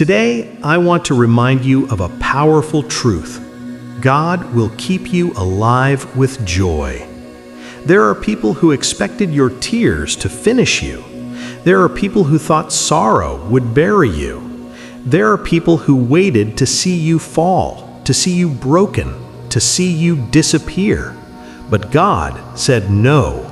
Today, I want to remind you of a powerful truth. God will keep you alive with joy. There are people who expected your tears to finish you. There are people who thought sorrow would bury you. There are people who waited to see you fall, to see you broken, to see you disappear. But God said no.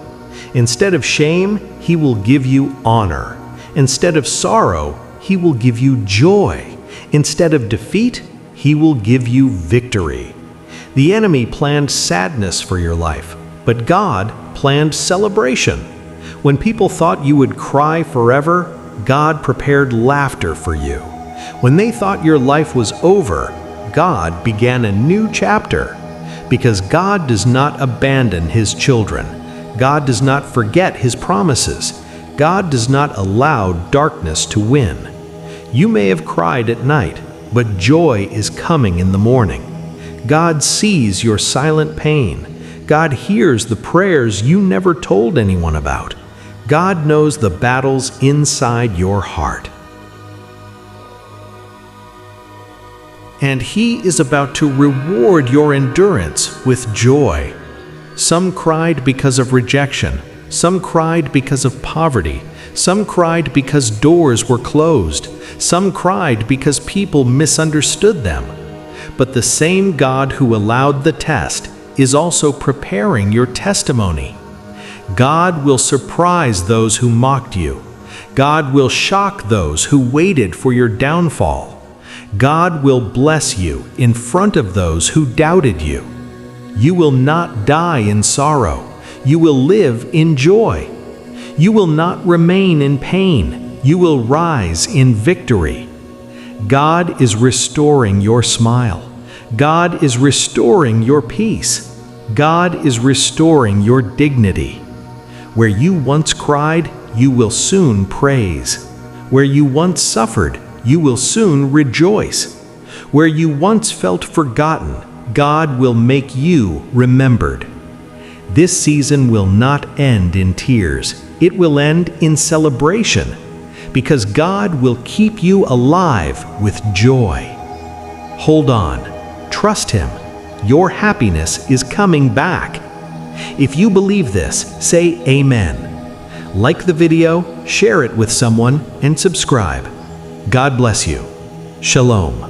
Instead of shame, He will give you honor. Instead of sorrow, He will give you joy. Instead of defeat, He will give you victory. The enemy planned sadness for your life, but God planned celebration. When people thought you would cry forever, God prepared laughter for you. When they thought your life was over, God began a new chapter. Because God does not abandon His children. God does not forget His promises. God does not allow darkness to win. You may have cried at night, but joy is coming in the morning. God sees your silent pain. God hears the prayers you never told anyone about. God knows the battles inside your heart. And He is about to reward your endurance with joy. Some cried because of rejection. Some cried because of poverty. Some cried because doors were closed. Some cried because people misunderstood them. But the same God who allowed the test is also preparing your testimony. God will surprise those who mocked you. God will shock those who waited for your downfall. God will bless you in front of those who doubted you. You will not die in sorrow. You will live in joy. You will not remain in pain. You will rise in victory. God is restoring your smile. God is restoring your peace. God is restoring your dignity. Where you once cried, you will soon praise. Where you once suffered, you will soon rejoice. Where you once felt forgotten, God will make you remembered. This season will not end in tears. It will end in celebration, because God will keep you alive with joy. Hold on. Trust Him. Your happiness is coming back. If you believe this, say Amen. Like the video, share it with someone, and subscribe. God bless you. Shalom.